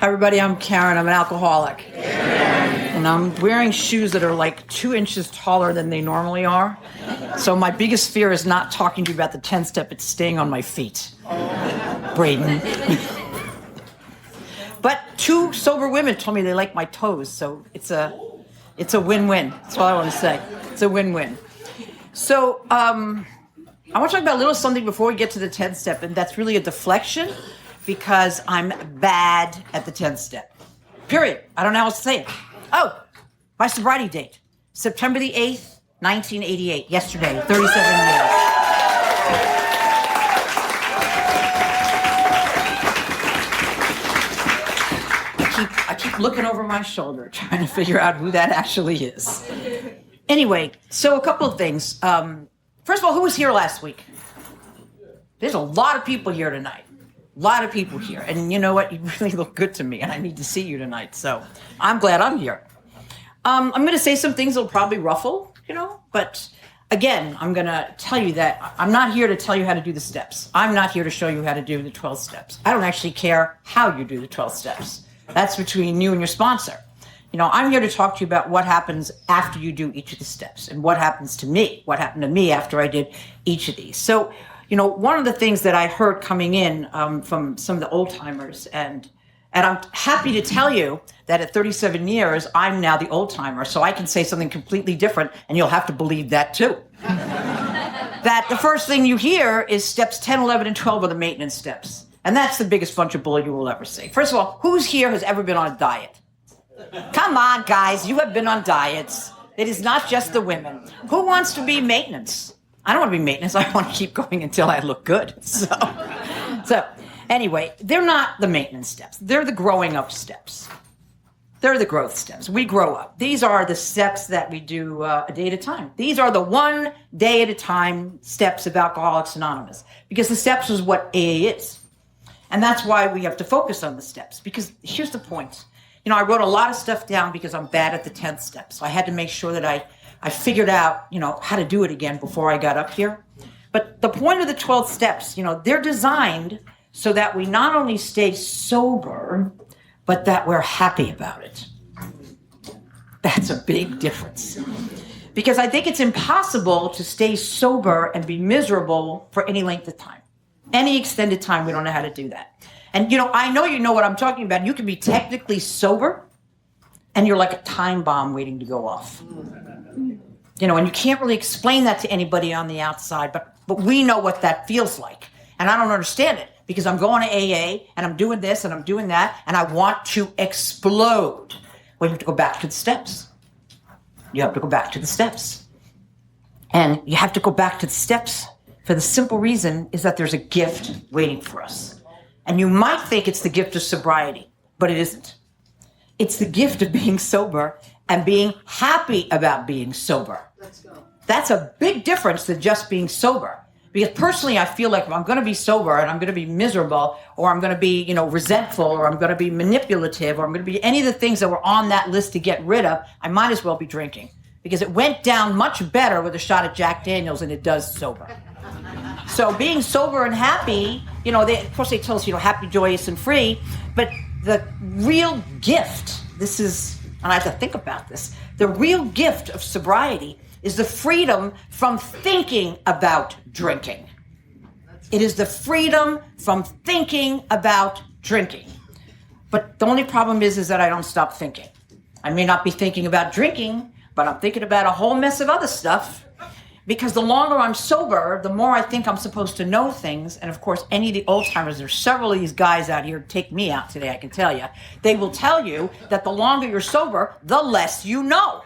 Hi everybody, I'm Carin. I'm an alcoholic. And I'm wearing shoes that are like 2 inches taller than they normally are. So my biggest fear is not talking to you about the 10-step, it's staying on my feet. Braden. But 2 sober women told me they like my toes, so it's a win-win. That's all I want to say. It's a win-win. So I want to talk about a little something before we get to the 10-step, and that's really a deflection because I'm bad at the 10-step. Period. I don't know how else to say it. Oh, my sobriety date, September the 8th, 1988, yesterday, 37 years. I keep looking over my shoulder, trying to figure out who that actually is. Anyway, so a couple of things. First of all, who was here last week? There's a lot of people here tonight. A lot of people here. And you know what? You really look good to me, and I need to see you tonight. So I'm glad I'm here. I'm going to say some things that'll probably ruffle, but again, I'm going to tell you that I'm not here to tell you how to do the steps. I'm not here to show you how to do the 12 steps. I don't actually care how you do the 12 steps. That's between you and your sponsor. I'm here to talk to you about what happens after you do each of the steps and what happens to me, what happened to me after I did each of these. So, one of the things that I heard coming in from some of the old timers, and I'm happy to tell you that at 37 years, I'm now the old timer, so I can say something completely different, and you'll have to believe that too. That the first thing you hear is steps 10, 11, and 12 are the maintenance steps. And that's the biggest bunch of bull you will ever see. First of all, who's here has ever been on a diet? Come on, guys, you have been on diets. It is not just the women. Who wants to be maintenance? I don't want to be maintenance. I want to keep going until I look good. So anyway, they're not the maintenance steps. They're the growing up steps. They're the growth steps. We grow up. These are the steps that we do a day at a time. These are the 1 day at a time steps of Alcoholics Anonymous, because the steps is what AA is. And that's why we have to focus on the steps, because here's the point. I wrote a lot of stuff down because I'm bad at the 10th step. So I had to make sure that I figured out, how to do it again before I got up here. But the point of the 12 steps, they're designed so that we not only stay sober, but that we're happy about it. That's a big difference. Because I think it's impossible to stay sober and be miserable for any length of time. Any extended time, we don't know how to do that. And, I know you know what I'm talking about. You can be technically sober, and you're like a time bomb waiting to go off. And you can't really explain that to anybody on the outside, but we know what that feels like. And I don't understand it, because I'm going to AA, and I'm doing this, and I'm doing that, and I want to explode. Well, you have to go back to the steps. You have to go back to the steps. And you have to go back to the steps for the simple reason is that there's a gift waiting for us. And you might think it's the gift of sobriety, but it isn't. It's the gift of being sober and being happy about being sober. Let's go. That's a big difference than just being sober. Because personally, I feel like if I'm going to be sober and I'm going to be miserable, or I'm going to be, resentful, or I'm going to be manipulative, or I'm going to be any of the things that were on that list to get rid of, I might as well be drinking. Because it went down much better with a shot of Jack Daniels than it does sober. So being sober and happy, of course they tell us, happy, joyous, and free, but the real gift, and I have to think about this, the real gift of sobriety is the freedom from thinking about drinking. It is the freedom from thinking about drinking. But the only problem is that I don't stop thinking. I may not be thinking about drinking, but I'm thinking about a whole mess of other stuff. Because the longer I'm sober, the more I think I'm supposed to know things. And of course, any of the old timers, there's several of these guys out here, take me out today, I can tell you. They will tell you that the longer you're sober, the less you know.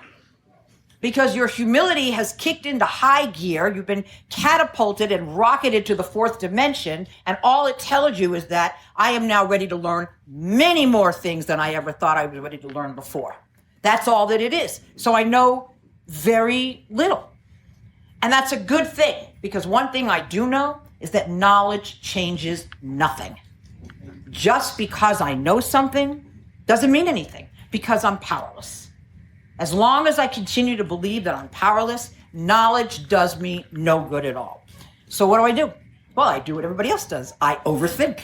Because your humility has kicked into high gear. You've been catapulted and rocketed to the 4th dimension. And all it tells you is that I am now ready to learn many more things than I ever thought I was ready to learn before. That's all that it is. So I know very little. And that's a good thing, because one thing I do know is that knowledge changes nothing. Just because I know something doesn't mean anything, because I'm powerless. As long as I continue to believe that I'm powerless, knowledge does me no good at all. So what do? Well, I do what everybody else does. I overthink.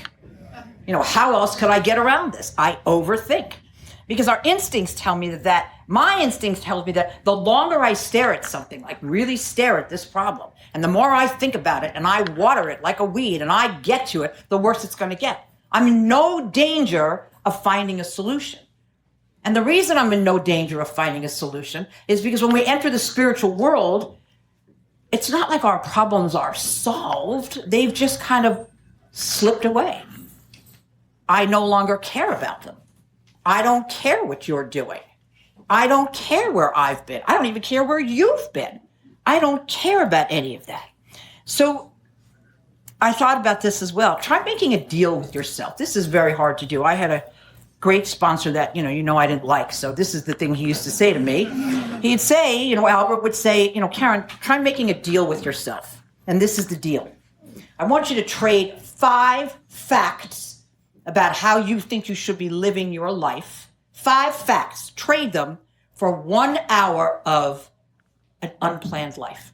How else could I get around this? I overthink. Because our instincts tell me my instincts tell me that the longer I stare at something, like really stare at this problem, and the more I think about it and I water it like a weed and I get to it, the worse it's going to get. I'm in no danger of finding a solution. And the reason I'm in no danger of finding a solution is because when we enter the spiritual world, it's not like our problems are solved. They've just kind of slipped away. I no longer care about them. I don't care what you're doing. I don't care where I've been. I don't even care where you've been. I don't care about any of that. So I thought about this as well. Try making a deal with yourself. This is very hard to do. I had a great sponsor that, I didn't like. So this is the thing he used to say to me. He'd say, Albert would say, Carin, try making a deal with yourself. And this is the deal. I want you to trade 5 facts about how you think you should be living your life. 5 facts. Trade them for 1 hour of an unplanned life.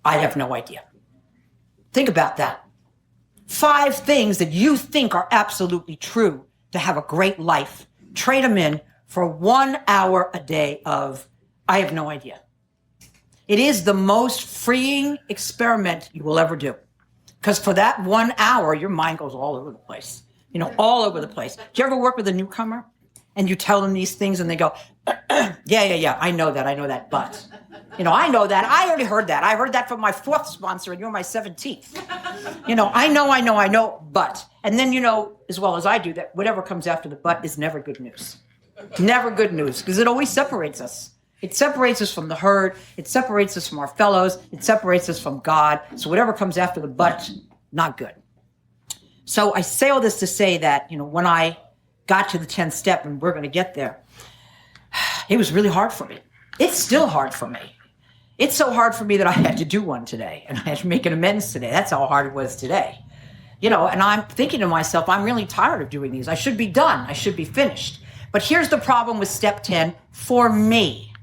I have no idea. Think about that. 5 things that you think are absolutely true to have a great life. Trade them in for 1 hour a day of, I have no idea. It is the most freeing experiment you will ever do. Because for that 1 hour, your mind goes all over the place. All over the place. Do you ever work with a newcomer and you tell them these things and they go, yeah, I know that, but, I know that. I already heard that. I heard that from my 4th sponsor and you're my 17th. I know, but. And then, as well as I do, that whatever comes after the but is never good news. Never good news, because it always separates us. It separates us from the herd. It separates us from our fellows. It separates us from God. So whatever comes after the but, not good. So I say all this to say that, when I got to the 10th step, and we're going to get there, it was really hard for me. It's still hard for me. It's so hard for me that I had to do one today, and I had to make an amends today. That's how hard it was today. And I'm thinking to myself, I'm really tired of doing these. I should be done. I should be finished. But here's the problem with step 10 for me.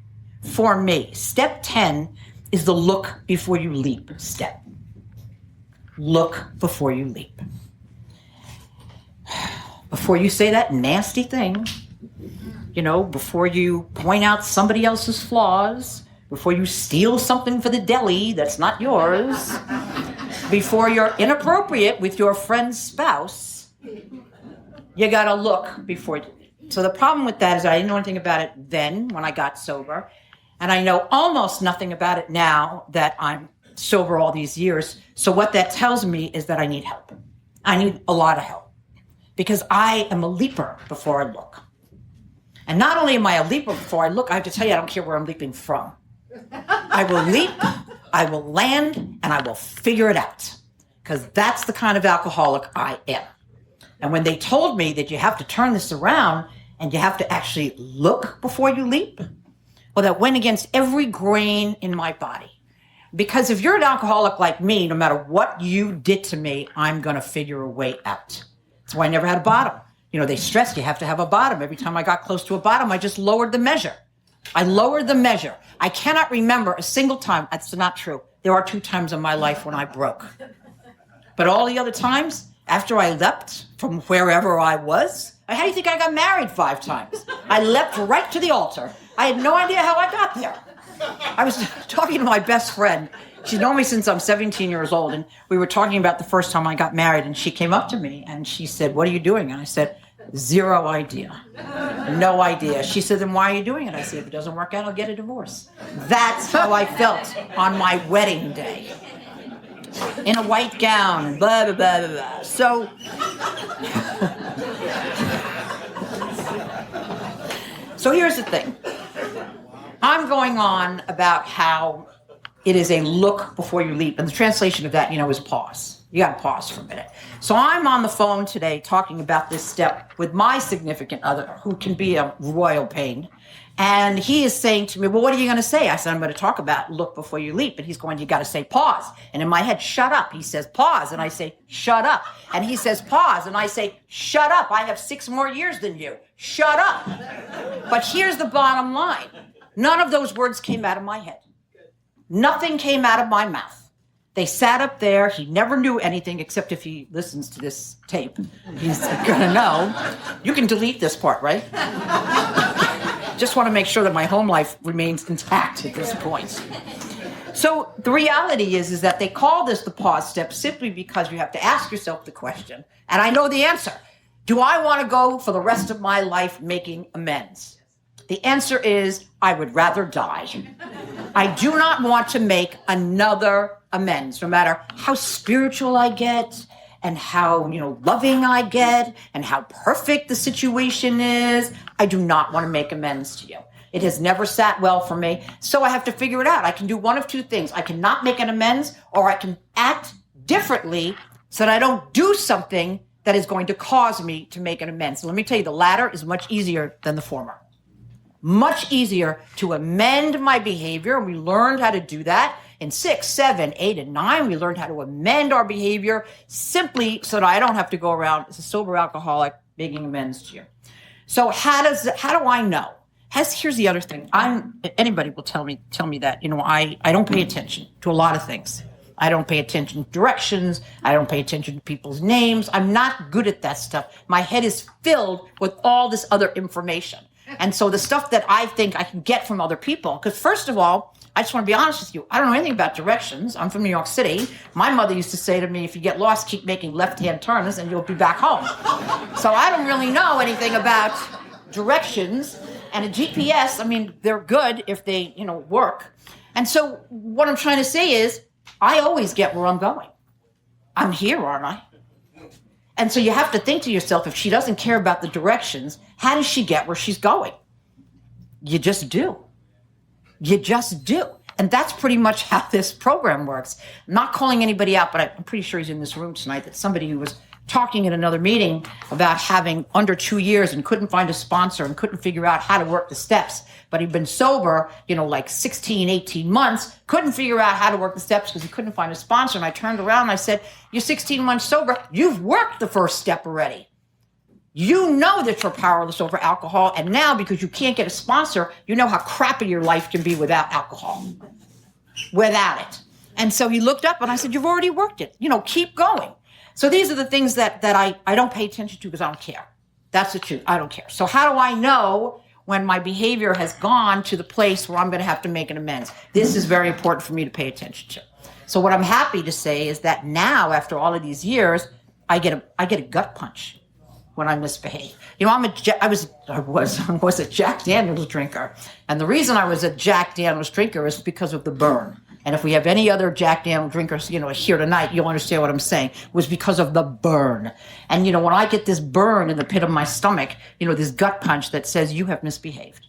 For me. Step 10 is the look before you leap step. Look before you leap. Before you say that nasty thing, before you point out somebody else's flaws, before you steal something for the deli that's not yours, before you're inappropriate with your friend's spouse, you gotta look before. So the problem with that is I didn't know anything about it then when I got sober, and I know almost nothing about it now that I'm sober all these years. So what that tells me is that I need help. I need a lot of help. Because I am a leaper before I look. And not only am I a leaper before I look, I have to tell you, I don't care where I'm leaping from. I will leap, I will land, and I will figure it out. Because that's the kind of alcoholic I am. And when they told me that you have to turn this around and you have to actually look before you leap, well, that went against every grain in my body. Because if you're an alcoholic like me, no matter what you did to me, I'm going to figure a way out. That's why I never had a bottom. They stressed you have to have a bottom. Every time I got close to a bottom, I just lowered the measure. I lowered the measure. I cannot remember a single time. That's not true. There are 2 times in my life when I broke. But all the other times, after I leapt from wherever I was, how do you think I got married 5 times? I leapt right to the altar. I had no idea how I got there. I was talking to my best friend. She's known me since I'm 17 years old, and we were talking about the first time I got married, and she came up to me, and she said, what are you doing? And I said, 0 idea. No idea. She said, then why are you doing it? I said, if it doesn't work out, I'll get a divorce. That's how I felt on my wedding day. In a white gown, blah, blah, blah, blah, blah. So here's the thing. I'm going on about how it is a look before you leap. And the translation of that, is pause. You got to pause for a minute. So I'm on the phone today talking about this step with my significant other, who can be a royal pain. And he is saying to me, well, what are you going to say? I said, I'm going to talk about look before you leap. And he's going, you got to say pause. And in my head, shut up. He says, pause. And I say, shut up. And he says, pause. And I say, shut up. I have 6 more years than you. Shut up. But here's the bottom line. None of those words came out of my head. Nothing came out of my mouth. They sat up there. He never knew anything, except if he listens to this tape. He's going to know. You can delete this part, right? Just want to make sure that my home life remains intact at this point. So the reality is that they call this the pause step simply because you have to ask yourself the question, and I know the answer. Do I want to go for the rest of my life making amends? The answer is, I would rather die. I do not want to make another amends, no matter how spiritual I get and how, loving I get and how perfect the situation is. I do not want to make amends to you. It has never sat well for me, so I have to figure it out. I can do one of two things. I cannot make an amends, or I can act differently so that I don't do something that is going to cause me to make an amends. So let me tell you, the latter is much easier than the former. Much easier to amend my behavior. We learned how to do that in 6, 7, 8, and 9. We learned how to amend our behavior simply so that I don't have to go around as a sober alcoholic making amends to you. So how do I know? Here's the other thing. Anybody will tell me that, I don't pay attention to a lot of things. I don't pay attention to directions. I don't pay attention to people's names. I'm not good at that stuff. My head is filled with all this other information. And so the stuff that I think I can get from other people, because first of all, I just want to be honest with you. I don't know anything about directions. I'm from New York City. My mother used to say to me, if you get lost, keep making left-hand turns and you'll be back home. So I don't really know anything about directions. And a GPS, they're good if they, work. And so what I'm trying to say is, I always get where I'm going. I'm here, aren't I? And so you have to think to yourself, if she doesn't care about the directions, how does she get where she's going? You just do. You just do. And that's pretty much how this program works. I'm not calling anybody out, but I'm pretty sure he's in this room tonight, that somebody who was talking in another meeting about having under 2 years and couldn't find a sponsor and couldn't figure out how to work the steps. But he'd been sober, like 16, 18 months, couldn't figure out how to work the steps because he couldn't find a sponsor. And I turned around and I said, you're 16 months sober. You've worked the first step already. You know that you're powerless over alcohol. And now, because you can't get a sponsor, you know how crappy your life can be without alcohol. Without it. And so he looked up and I said, you've already worked it. Keep going. So these are the things that I don't pay attention to because I don't care. That's the truth. I don't care. So how do I know when my behavior has gone to the place where I'm going to have to make an amends? This is very important for me to pay attention to. So what I'm happy to say is that now, after all of these years, I get a gut punch when I misbehave. I was a Jack Daniels drinker. And the reason I was a Jack Daniels drinker is because of the burn. And if we have any other Jack Daniels drinkers, here tonight, you'll understand what I'm saying. It was because of the burn. And, when I get this burn in the pit of my stomach, this gut punch that says you have misbehaved.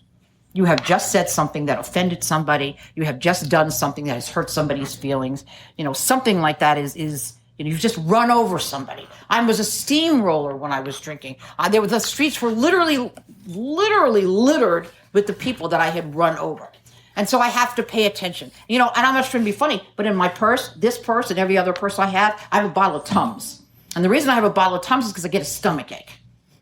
You have just said something that offended somebody. You have just done something that has hurt somebody's feelings. Something like that is you've just run over somebody. I was a steamroller when I was drinking. The streets were literally littered with the people that I had run over. And so I have to pay attention. And I'm not trying to be funny, but in my purse, this purse and every other purse I have a bottle of Tums. And the reason I have a bottle of Tums is because I get a stomach ache.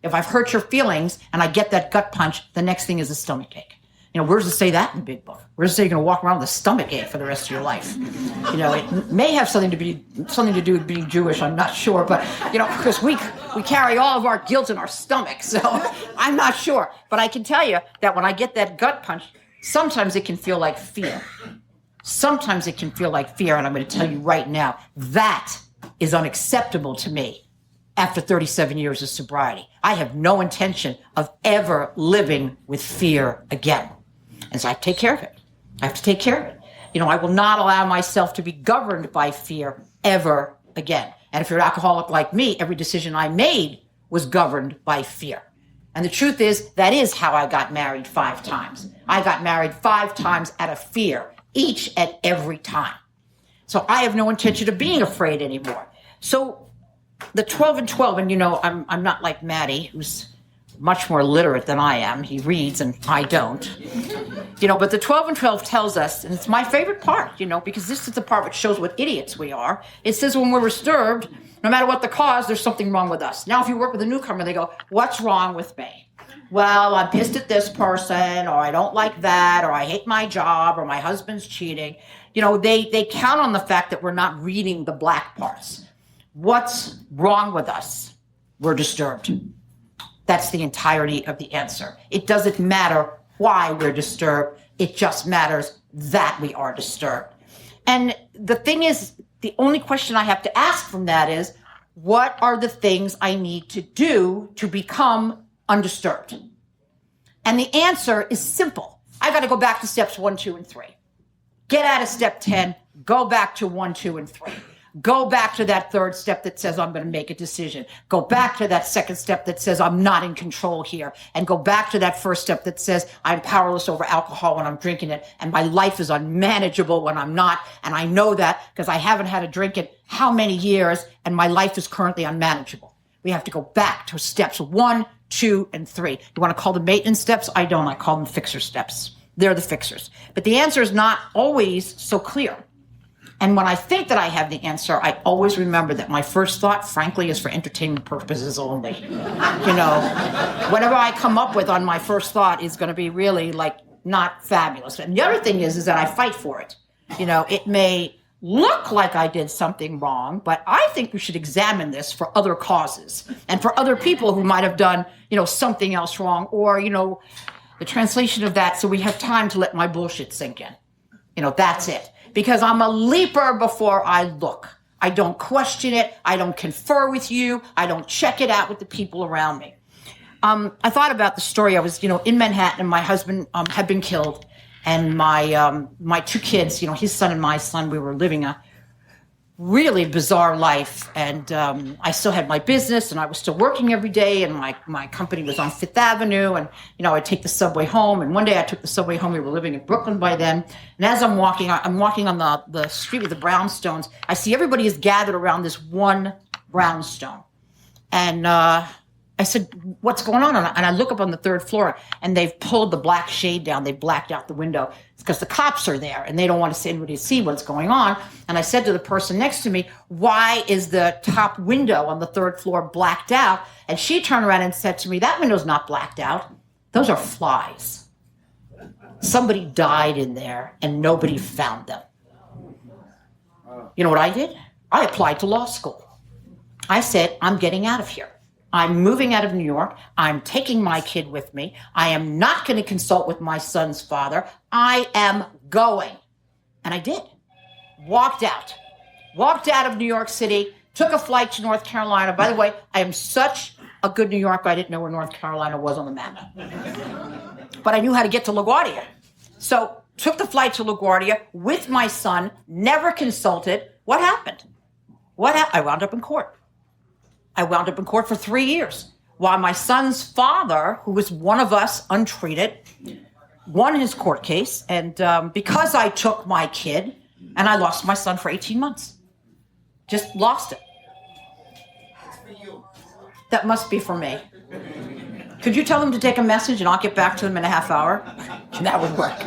If I've hurt your feelings and I get that gut punch, the next thing is a stomach ache. Where does it say that in the big book? Where does it say you're going to walk around with a stomach ache for the rest of your life? It may have something to do with being Jewish. I'm not sure, but because we carry all of our guilt in our stomach, so I'm not sure. But I can tell you that when I get that gut punch, sometimes it can feel like fear. Sometimes it can feel like fear, and I'm going to tell you right now, that is unacceptable to me after 37 years of sobriety. I have no intention of ever living with fear again. And so I take care of it. I have to take care of it. I will not allow myself to be governed by fear ever again. And if you're an alcoholic like me, every decision I made was governed by fear. And the truth is, that is how I got married 5 times. I got married 5 times out of fear, each and every time. So I have no intention of being afraid anymore. So the 12 and 12, and I'm not like Maddie, who's much more literate than I am. He reads and I don't. But the 12 and 12 tells us, and it's my favorite part, because this is the part which shows what idiots we are. It says when we're disturbed, no matter what the cause, there's something wrong with us. Now, if you work with a newcomer, they go, what's wrong with me? Well, I'm pissed at this person, or I don't like that, or I hate my job, or my husband's cheating. They count on the fact that we're not reading the black parts. What's wrong with us? We're disturbed. That's the entirety of the answer. It doesn't matter why we're disturbed. It just matters that we are disturbed. And the thing is, the only question I have to ask from that is, what are the things I need to do to become undisturbed? And the answer is simple. I got to go back to steps 1, 2, and 3. Get out of step 10, go back to 1, 2, and 3. Go back to that third step that says I'm going to make a decision. Go back to that second step that says I'm not in control here. And go back to that first step that says I'm powerless over alcohol when I'm drinking it. And my life is unmanageable when I'm not. And I know that because I haven't had a drink in how many years, and my life is currently unmanageable. We have to go back to steps 1, 2, and 3. You want to call them maintenance steps? I don't. I call them fixer steps. They're the fixers. But the answer is not always so clear. And when I think that I have the answer, I always remember that my first thought, frankly, is for entertainment purposes only. Whatever I come up with on my first thought is going to be really not fabulous. And the other thing is that I fight for it. It may look like I did something wrong, but I think we should examine this for other causes and for other people who might have done, something else wrong, or, the translation of that, so we have time to let my bullshit sink in. That's it. Because I'm a leaper before I look. I don't question it. I don't confer with you. I don't check it out with the people around me. I thought about the story. I was, in Manhattan, and my husband had been killed. And my 2 kids, his son and my son, we were living a really bizarre life. And I still had my business, and I was still working every day, and my company was on Fifth Avenue, and I'd take the subway home. And one day I took the subway home. We were living in Brooklyn by then. And as I'm walking on the street with the brownstones. I see everybody is gathered around this one brownstone. And I said, what's going on? And I look up on the 3rd floor, and they've pulled the black shade down. They've blacked out the window. It's because the cops are there, and they don't want anybody to see what's going on. And I said to the person next to me, why is the top window on the 3rd floor blacked out? And she turned around and said to me, that window's not blacked out. Those are flies. Somebody died in there, and nobody found them. You know what I did? I applied to law school. I said, I'm getting out of here. I'm moving out of New York. I'm taking my kid with me. I am not going to consult with my son's father. I am going. And I did. Walked out of New York City, took a flight to North Carolina. By the way, I am such a good New Yorker, I didn't know where North Carolina was on the map. But I knew how to get to LaGuardia. So took the flight to LaGuardia with my son, never consulted. What happened? I wound up in court. I wound up in court for 3 years while my son's father, who was one of us untreated, won his court case. And because I took my kid, and I lost my son for 18 months. Just lost it. That must be for me. Could you tell him to take a message and I'll get back to him in a half hour? That would work.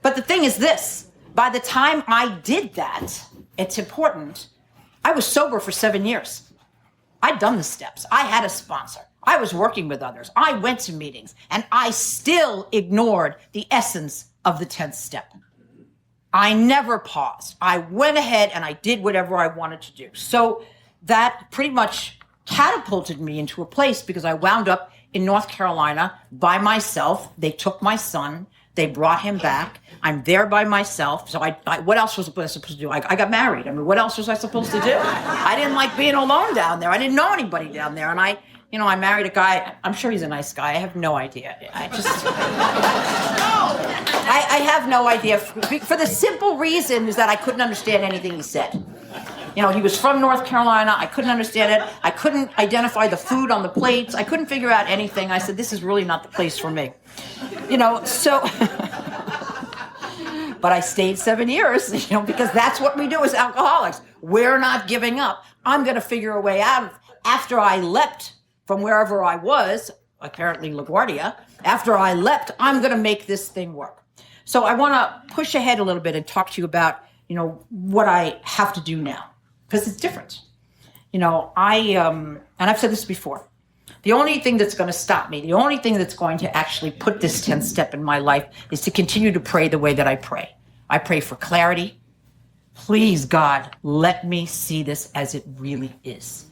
But the thing is this, by the time I did that, it's important, I was sober for 7 years. I'd done the steps. I had a sponsor. I was working with others. I went to meetings, and I still ignored the essence of the 10th step. I never paused. I went ahead and I did whatever I wanted to do. So that pretty much catapulted me into a place because I wound up in North Carolina by myself. They took my son. They brought him back. I'm there by myself. So I what else was I supposed to do? I got married. I mean, what else was I supposed to do? I didn't like being alone down there. I didn't know anybody down there. And I married a guy. I'm sure he's a nice guy. I have no idea. I have no idea for the simple reason is that I couldn't understand anything he said. He was from North Carolina. I couldn't understand it. I couldn't identify the food on the plates. I couldn't figure out anything. I said, this is really not the place for me. So, but I stayed 7 years, because that's what we do as alcoholics. We're not giving up. I'm going to figure a way out. After I leapt from wherever I was, apparently LaGuardia, after I leapt, I'm going to make this thing work. So I want to push ahead a little bit and talk to you about, what I have to do now, because it's different. And I've said this before, the only thing that's going to stop me, the only thing that's going to actually put this 10th step in my life is to continue to pray the way that I pray. I pray for clarity. Please, God, let me see this as it really is.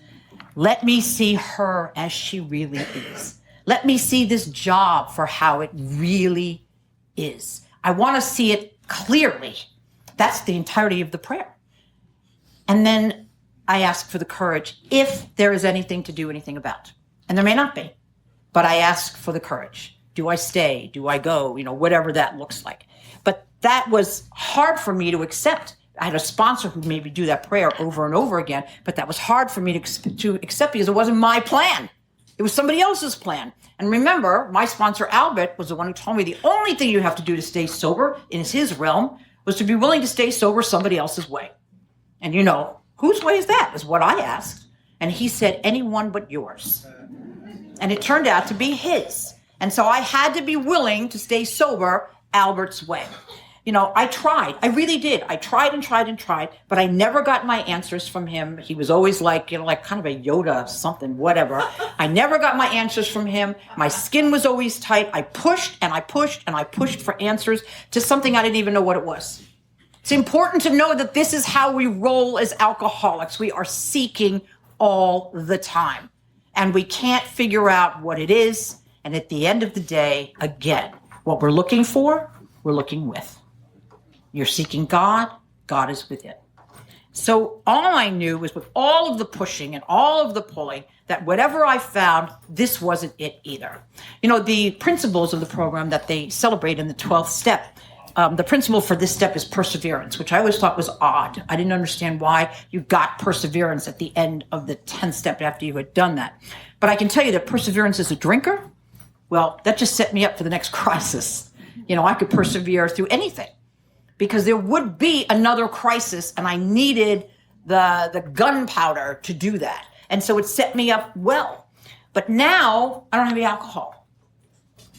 Let me see her as she really is. Let me see this job for how it really is. I want to see it clearly. That's the entirety of the prayer. And then I ask for the courage if there is anything to do anything about. And there may not be, but I ask for the courage. Do I stay? Do I go? Whatever that looks like. But that was hard for me to accept. I had a sponsor who made me do that prayer over and over again, but that was hard for me to accept because it wasn't my plan. It was somebody else's plan. And remember, my sponsor, Albert, was the one who told me the only thing you have to do to stay sober in his realm was to be willing to stay sober somebody else's way. And whose way is that? Is what I asked. And he said, anyone but yours. And it turned out to be his. And so I had to be willing to stay sober Albert's way. I tried. I really did. I tried and tried and tried, but I never got my answers from him. He was always like kind of a Yoda something, whatever. I never got my answers from him. My skin was always tight. I pushed and I pushed and I pushed for answers to something I didn't even know what it was. It's important to know that this is how we roll as alcoholics. We are seeking all the time, and we can't figure out what it is. And at the end of the day, again, what we're looking for, we're looking with. You're seeking God, God is within. So all I knew was with all of the pushing and all of the pulling, that whatever I found, this wasn't it either. The principles of the program that they celebrate in the 12th step, the principle for this step is perseverance, which I always thought was odd. I didn't understand why you got perseverance at the end of the 10th step after you had done that. But I can tell you that perseverance as a drinker, well, that just set me up for the next crisis. I could persevere through anything because there would be another crisis and I needed the gunpowder to do that. And so it set me up well. But now I don't have any alcohol.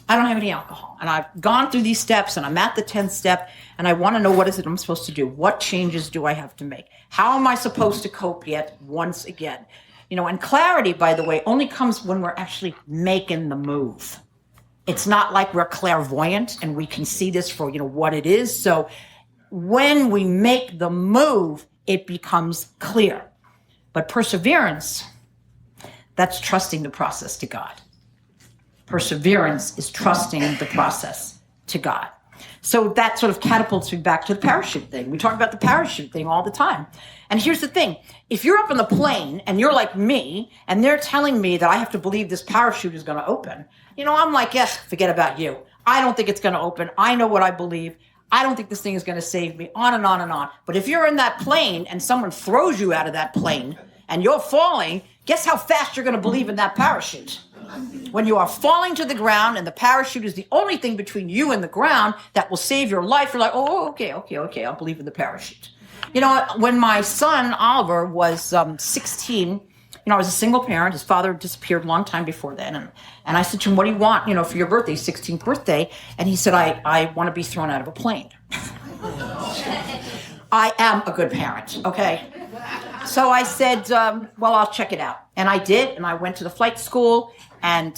And I've gone through these steps and I'm at the 10th step and I want to know what is it I'm supposed to do? What changes do I have to make? How am I supposed to cope yet once again? And clarity, by the way, only comes when we're actually making the move. It's not like we're clairvoyant and we can see this for, what it is. So when we make the move, it becomes clear. But perseverance, that's trusting the process to God. Perseverance is trusting the process to God. So that sort of catapults me back to the parachute thing. We talk about the parachute thing all the time. And here's the thing. If you're up on the plane and you're like me and they're telling me that I have to believe this parachute is going to open, I'm like, yes, forget about you. I don't think it's going to open. I know what I believe. I don't think this thing is going to save me, on and on and on. But if you're in that plane and someone throws you out of that plane and you're falling, guess how fast you're going to believe in that parachute? When you are falling to the ground and the parachute is the only thing between you and the ground that will save your life, you're like, oh, okay, I'll believe in the parachute. When my son, Oliver, was 16, I was a single parent. His father disappeared a long time before then. And I said to him, what do you want, for your birthday, 16th birthday? And he said, I want to be thrown out of a plane. I am a good parent, okay? So I said, well, I'll check it out. And I did, and I went to the flight school, and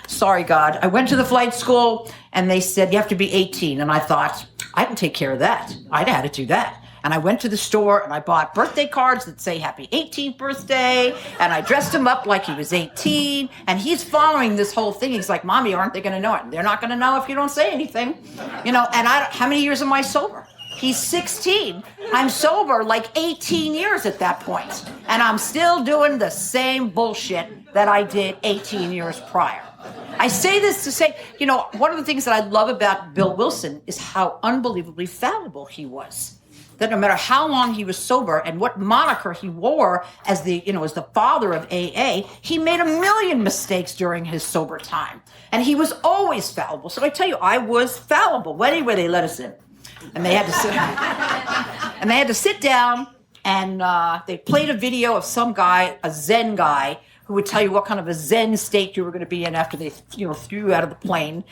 sorry, God, I went to the flight school, and they said, you have to be 18. And I thought, I can take care of that. I'd had to do that. And I went to the store, and I bought birthday cards that say, happy 18th birthday, and I dressed him up like he was 18, and he's following this whole thing. He's like, Mommy, aren't they going to know it? They're not going to know if you don't say anything. And how many years am I sober? He's 16. I'm sober like 18 years at that point. And I'm still doing the same bullshit that I did 18 years prior. I say this to say, one of the things that I love about Bill Wilson is how unbelievably fallible he was. That no matter how long he was sober and what moniker he wore as the father of AA, he made a million mistakes during his sober time. And he was always fallible. So I tell you, I was fallible. Anyway, they let us in. And they had to sit down, and they played a video of some guy, a Zen guy, who would tell you what kind of a Zen state you were going to be in after they, threw you out of the plane.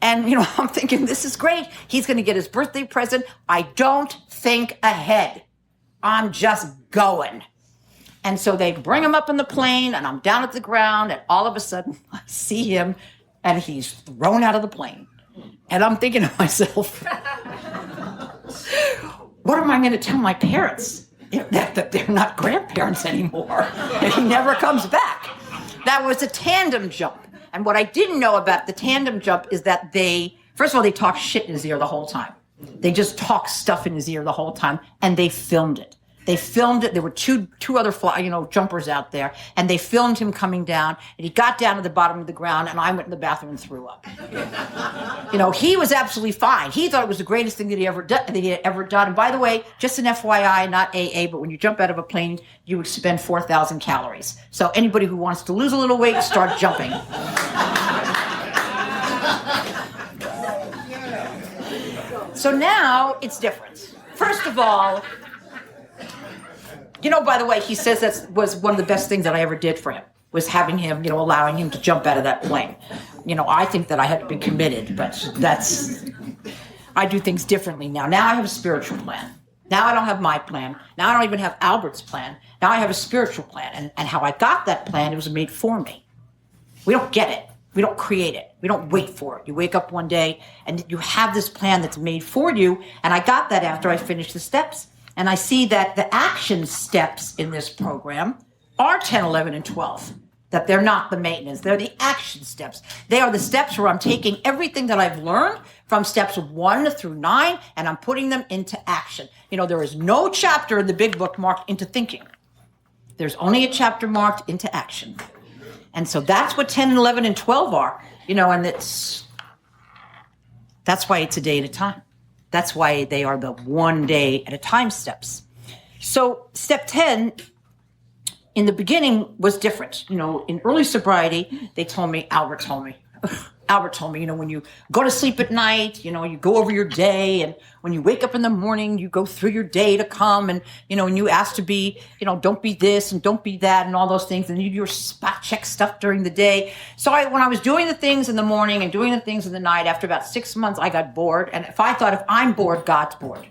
And, I'm thinking, this is great. He's going to get his birthday present. I don't think ahead. I'm just going. And so they bring him up in the plane, and I'm down at the ground, and all of a sudden I see him, and he's thrown out of the plane. And I'm thinking to myself, What am I going to tell my parents? That they're not grandparents anymore. And he never comes back. That was a tandem jump. And what I didn't know about the tandem jump is that first of all, they talk shit in his ear the whole time. They just talk stuff in his ear the whole time, and they filmed it. They filmed it. There were two other jumpers out there, and they filmed him coming down. And he got down to the bottom of the ground, and I went in the bathroom and threw up. He was absolutely fine. He thought it was the greatest thing that he ever done. And by the way, just an FYI, not AA, but when you jump out of a plane, you expend 4,000 calories. So anybody who wants to lose a little weight, start jumping. So now it's different. First of all, by the way, he says that was one of the best things that I ever did for him, was having him, allowing him to jump out of that plane. I think that I had to be committed, but I do things differently now. Now I have a spiritual plan. Now I don't have my plan. Now I don't even have Albert's plan. Now I have a spiritual plan. And how I got that plan, it was made for me. We don't get it. We don't create it. We don't wait for it. You wake up one day and you have this plan that's made for you. And I got that after I finished the steps. And I see that the action steps in this program are 10, 11, and 12. That they're not the maintenance. They're the action steps. They are the steps where I'm taking everything that I've learned from steps 1 through 9, and I'm putting them into action. There is no chapter in the big book marked into thinking. There's only a chapter marked into action. And so that's what 10, 11, and 12 are. And that's why it's a day at a time. That's why they are the one day at a time steps. So step 10 in the beginning was different. In early sobriety, Albert told me, when you go to sleep at night, you go over your day, and when you wake up in the morning, you go through your day to come, and, and you ask to be, don't be this and don't be that and all those things, and you do your spot check stuff during the day. So when I was doing the things in the morning and doing the things in the night, after about 6 months, I got bored. And if I'm bored, God's bored.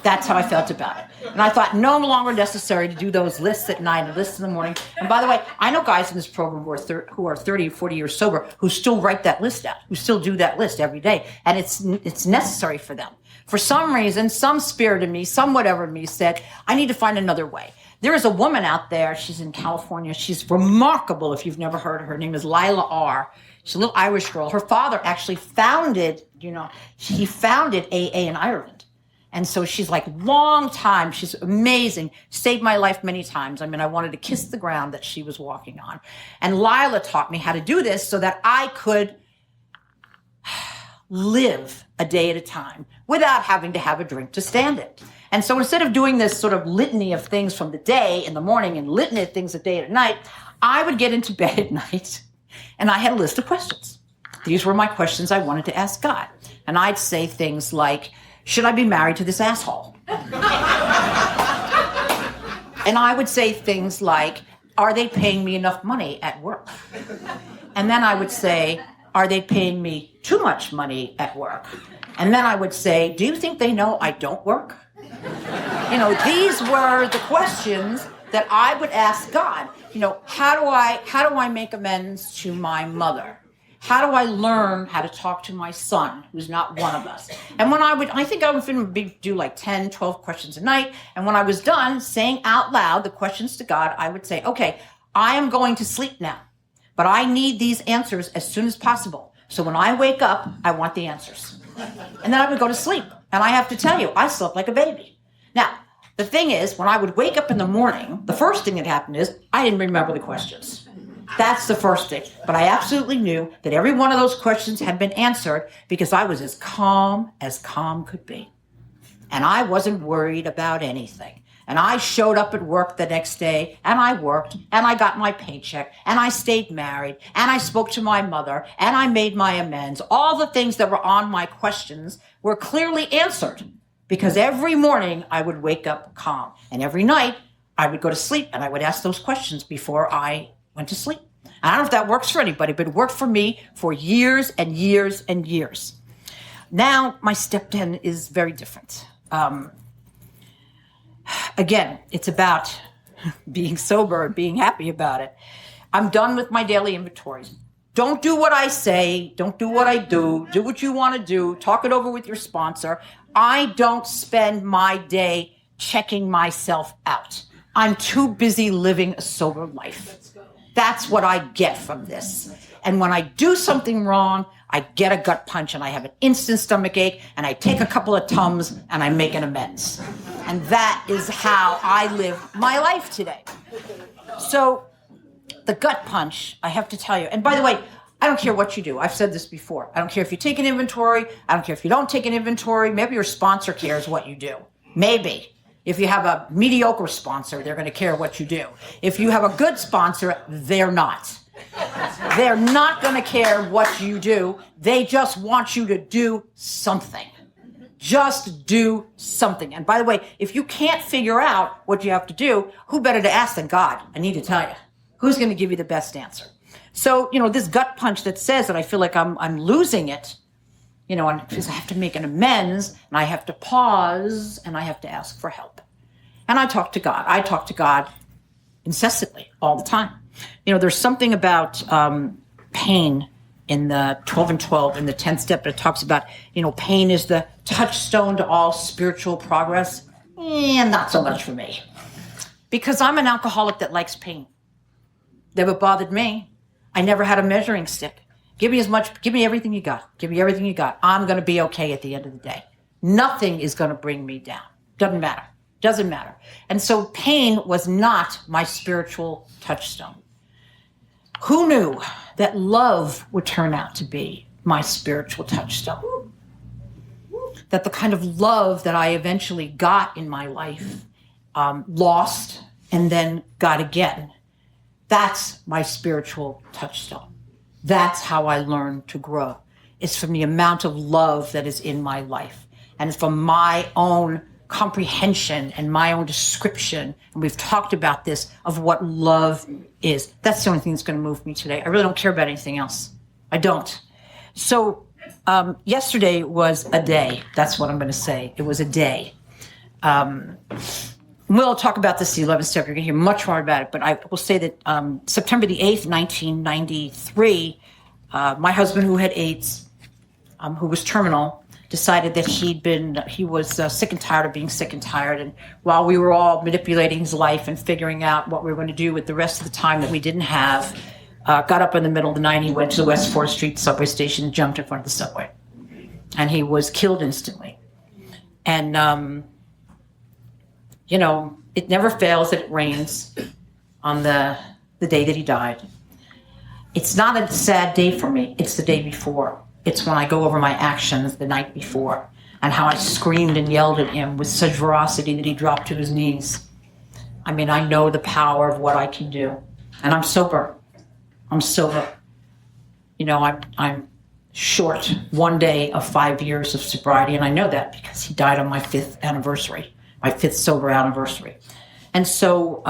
That's how I felt about it. And I thought no longer necessary to do those lists at night and lists in the morning. And by the way, I know guys in this program who are 30, 40 years sober who still write that list out, who still do that list every day. And it's necessary for them. For some reason, some spirit in me, some whatever in me said, I need to find another way. There is a woman out there. She's in California. She's remarkable if you've never heard of her. Her name is Lila R. She's a little Irish girl. Her father actually founded AA in Ireland. And so she's like long time. She's amazing. Saved my life many times. I wanted to kiss the ground that she was walking on. And Lila taught me how to do this so that I could live a day at a time without having to have a drink to stand it. And so instead of doing this sort of litany of things from the day in the morning and litany of things at day at night, I would get into bed at night and I had a list of questions. These were my questions I wanted to ask God. And I'd say things like, should I be married to this asshole? And I would say things like, are they paying me enough money at work? And then I would say, are they paying me too much money at work? And then I would say, do you think they know I don't work? These were the questions that I would ask God. How do I make amends to my mother? How do I learn how to talk to my son, who's not one of us? And when I think I would do like 10, 12 questions a night. And when I was done saying out loud the questions to God, I would say, okay, I am going to sleep now, but I need these answers as soon as possible. So when I wake up, I want the answers. And then I would go to sleep. And I have to tell you, I slept like a baby. Now, the thing is, when I would wake up in the morning, the first thing that happened is I didn't remember the questions. That's the first thing. But I absolutely knew that every one of those questions had been answered because I was as calm could be. And I wasn't worried about anything. And I showed up at work the next day, and I worked, and I got my paycheck, and I stayed married, and I spoke to my mother, and I made my amends. All the things that were on my questions were clearly answered because every morning I would wake up calm. And every night I would go to sleep, and I would ask those questions before I went to sleep. I don't know if that works for anybody, but it worked for me for years and years and years. Now, my step 10 is very different. Again, it's about being sober and being happy about it. I'm done with my daily inventories. Don't do what I say. Don't do what I do. Do what you want to do. Talk it over with your sponsor. I don't spend my day checking myself out. I'm too busy living a sober life. That's what I get from this. And when I do something wrong, I get a gut punch and I have an instant stomach ache and I take a couple of Tums and I make an amends. And that is how I live my life today. So the gut punch, I have to tell you, and by the way, I don't care what you do. I've said this before. I don't care if you take an inventory. I don't care if you don't take an inventory. Maybe your sponsor cares what you do. Maybe. If you have a mediocre sponsor, they're going to care what you do. If you have a good sponsor, they're not. They're not going to care what you do. They just want you to do something. Just do something. And by the way, if you can't figure out what you have to do, who better to ask than God? I need to tell you. Who's going to give you the best answer? So, this gut punch that says that I feel like I'm losing it, and because I have to make an amends, and I have to pause, and I have to ask for help. And I talk to God. I talk to God incessantly, all the time. There's something about pain in the 12 and 12, in the 10th step, that talks about, pain is the touchstone to all spiritual progress. Not so much for me. Because I'm an alcoholic that likes pain. Never bothered me. I never had a measuring stick. Give me everything you got. Give me everything you got. I'm going to be okay at the end of the day. Nothing is going to bring me down. Doesn't matter. And so pain was not my spiritual touchstone. Who knew that love would turn out to be my spiritual touchstone? That the kind of love that I eventually got in my life, lost and then got again, that's my spiritual touchstone. That's how I learned to grow. It's from the amount of love that is in my life. And it's from my own comprehension and my own description, and we've talked about this, of what love is. That's the only thing that's going to move me today. I really don't care about anything else. I don't. So yesterday was a day. That's what I'm going to say. It was a day. We'll talk about this the 11th step. You're going to hear much more about it. But I will say that September the 8th, 1993, my husband, who had AIDS, who was terminal, decided that he was sick and tired of being sick and tired. And while we were all manipulating his life and figuring out what we were going to do with the rest of the time that we didn't have, got up in the middle of the night. He went to the West 4th Street subway station and jumped in front of the subway. And he was killed instantly. And, it never fails that it rains on the day that he died. It's not a sad day for me. It's the day before. It's when I go over my actions the night before and how I screamed and yelled at him with such ferocity that he dropped to his knees. I mean, I know the power of what I can do. And I'm sober. I'm short one day of 5 years of sobriety, and I know that because he died on my 5th anniversary, my 5th sober anniversary. And so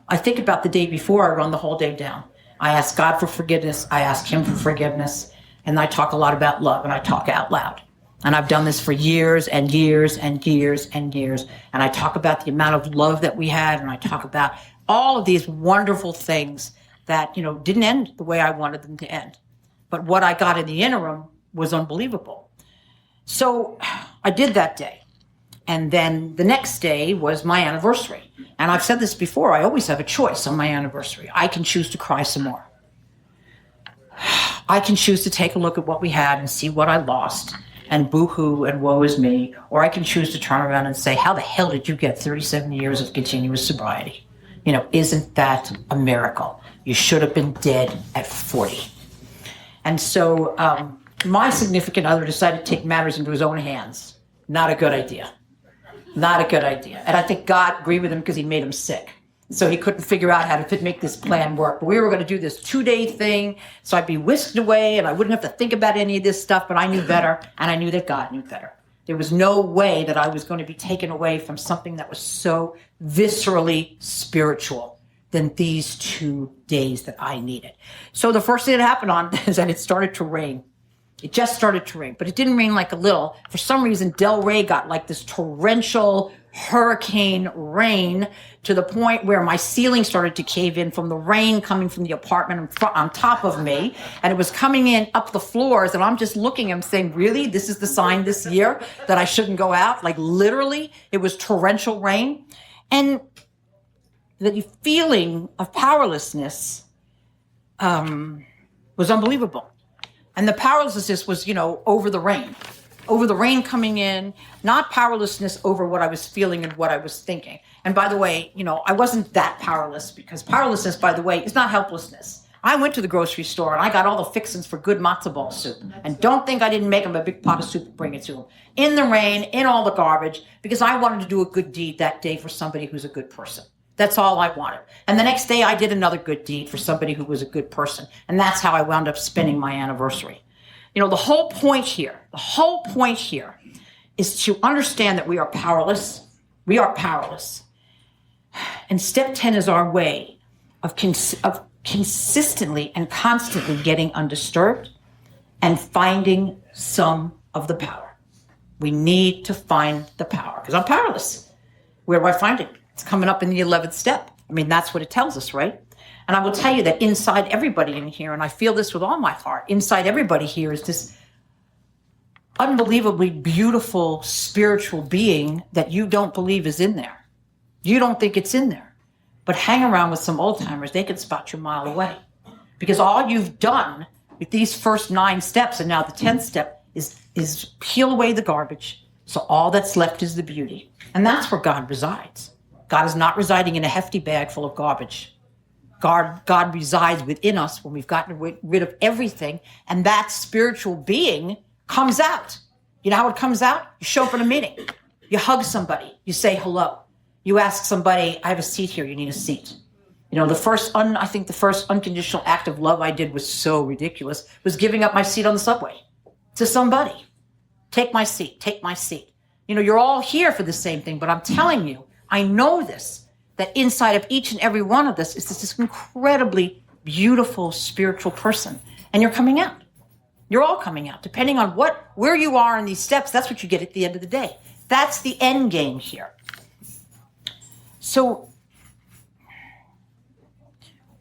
I think about the day before. I run the whole day down. I ask God for forgiveness. I ask him for forgiveness. And I talk a lot about love, and I talk out loud. And I've done this for years and years and years and years. And I talk about the amount of love that we had, and I talk about all of these wonderful things that, didn't end the way I wanted them to end. But what I got in the interim was unbelievable. So I did that day. And then the next day was my anniversary. And I've said this before, I always have a choice on my anniversary. I can choose to cry some more. I can choose to take a look at what we had and see what I lost and boo-hoo and woe is me. Or I can choose to turn around and say, how the hell did you get 37 years of continuous sobriety? Isn't that a miracle? You should have been dead at 40. And so my significant other decided to take matters into his own hands. Not a good idea. Not a good idea. And I think God agreed with him because he made him sick. So he couldn't figure out how to make this plan work. But we were going to do this 2-day thing. So I'd be whisked away and I wouldn't have to think about any of this stuff. But I knew better, and I knew that God knew better. There was no way that I was going to be taken away from something that was so viscerally spiritual than these 2 days that I needed. So the first thing that happened is that it started to rain. It just started to rain, but it didn't rain like a little. For some reason, Del Rey got like this torrential hurricane rain to the point where my ceiling started to cave in from the rain coming from the apartment on top of me. And it was coming in up the floors. And I'm just looking and saying, really, this is the sign this year that I shouldn't go out? Like literally, it was torrential rain. And the feeling of powerlessness was unbelievable. And the powerlessness was, over the rain coming in, not powerlessness over what I was feeling and what I was thinking. And by the way, I wasn't that powerless, because powerlessness, by the way, is not helplessness. I went to the grocery store and I got all the fixings for good matzo ball soup. And don't think I didn't make them a big pot of soup and bring it to them. In the rain, in all the garbage, because I wanted to do a good deed that day for somebody who's a good person. That's all I wanted. And the next day I did another good deed for somebody who was a good person. And that's how I wound up spending my anniversary. The whole point here is to understand that we are powerless. We are powerless. And step 10 is our way of consistently and constantly getting undisturbed and finding some of the power. We need to find the power, because I'm powerless. Where do I find it? It's coming up in the 11th step. That's what it tells us, right? And I will tell you that inside everybody in here, and I feel this with all my heart, inside everybody here is this unbelievably beautiful spiritual being that you don't believe is in there. You don't think it's in there. But hang around with some old timers, they can spot you a mile away. Because all you've done with these first 9 steps, and now the 10th step, is peel away the garbage. So all that's left is the beauty. And that's where God resides. God is not residing in a hefty bag full of garbage. God resides within us when we've gotten rid of everything, and that spiritual being comes out. You know how it comes out? You show up at a meeting. You hug somebody. You say hello. You ask somebody, I have a seat here. You need a seat. The first unconditional act of love I did was so ridiculous, was giving up my seat on the subway to somebody. Take my seat. Take my seat. You're all here for the same thing, but I'm telling you, I know this, that inside of each and every one of us is this incredibly beautiful spiritual person. And you're coming out. You're all coming out. Depending on where you are in these steps, that's what you get at the end of the day. That's the end game here. So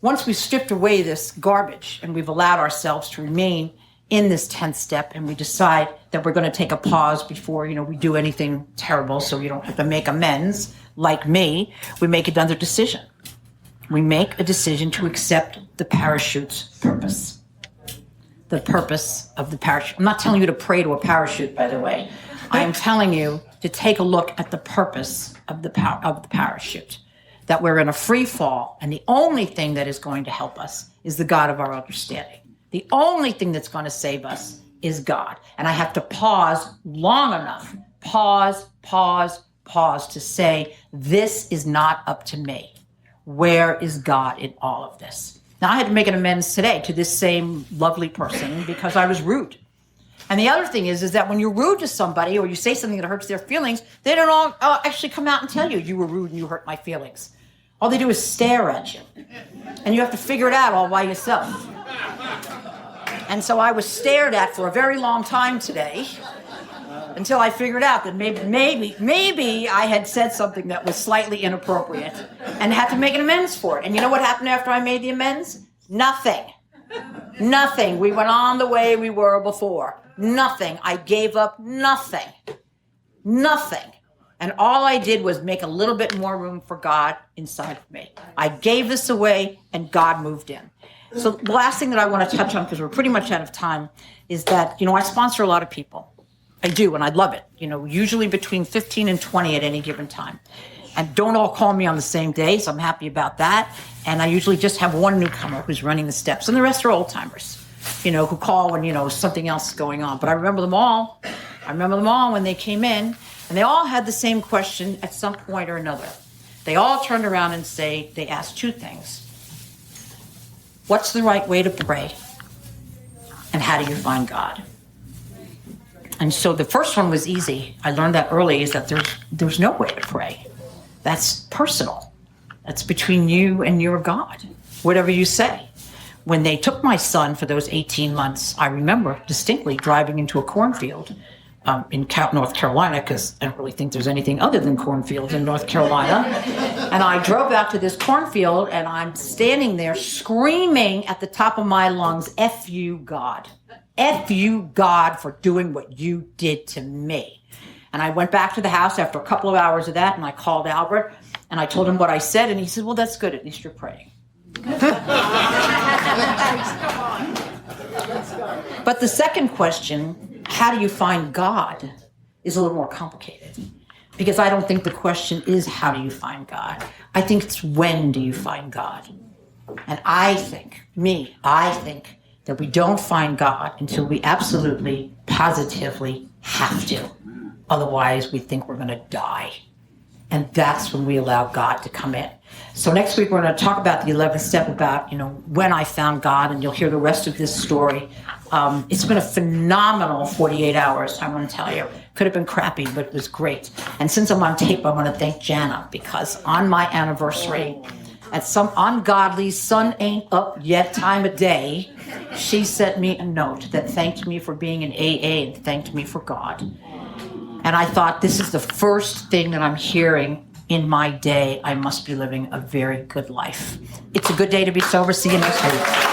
once we've stripped away this garbage and we've allowed ourselves to remain in this 10th step, and we decide that we're going to take a pause before, we do anything terrible, so we don't have to make amends, like me, we make another decision. We make a decision to accept the parachute's purpose. The purpose of the parachute. I'm not telling you to pray to a parachute, by the way. I am telling you to take a look at the purpose of the parachute. That we're in a free fall, and the only thing that is going to help us is the God of our understanding. The only thing that's going to save us is God. And I have to pause long enough, pause to say, this is not up to me. Where is God in all of this? Now, I had to make an amends today to this same lovely person because I was rude. And the other thing is that when you're rude to somebody or you say something that hurts their feelings, they don't all actually come out and tell you, you were rude and you hurt my feelings. All they do is stare at you. And you have to figure it out all by yourself. And so I was stared at for a very long time today until I figured out that maybe I had said something that was slightly inappropriate and had to make an amends for it. And you know what happened after I made the amends? Nothing. We went on the way we were before. Nothing. I gave up nothing. And all I did was make a little bit more room for God inside of me. I gave this away and God moved in. So the last thing that I want to touch on, because we're pretty much out of time, is that, I sponsor a lot of people. I do, and I love it. Usually between 15 and 20 at any given time. And don't all call me on the same day, so I'm happy about that. And I usually just have one newcomer who's running the steps, and the rest are old timers, who call when, something else is going on. But I remember them all. When they came in, and they all had the same question at some point or another. They all turned around and they asked 2 things. What's the right way to pray? And how do you find God? And so the first one was easy. I learned that early, is that there's no way to pray. That's personal. That's between you and your God, whatever you say. When they took my son for those 18 months, I remember distinctly driving into a cornfield in North Carolina, because I don't really think there's anything other than cornfields in North Carolina. And I drove out to this cornfield, and I'm standing there screaming at the top of my lungs, F you, God. F you, God, for doing what you did to me. And I went back to the house after a couple of hours of that, and I called Albert, and I told him what I said, and he said, well, that's good. At least you're praying. But the second question, how do you find God, is a little more complicated. Because I don't think the question is, how do you find God? I think it's, when do you find God? And I think that we don't find God until we absolutely, positively have to. Otherwise, we think we're going to die. And that's when we allow God to come in. So next week, we're going to talk about the 11th step, about, when I found God, and you'll hear the rest of this story. It's been a phenomenal 48 hours, I want to tell you. Could have been crappy, but it was great. And since I'm on tape, I want to thank Jana, because on my anniversary, at some ungodly sun ain't up yet time of day, she sent me a note that thanked me for being in AA and thanked me for God. And I thought, this is the first thing that I'm hearing in my day. I must be living a very good life. It's a good day to be sober. See you next week.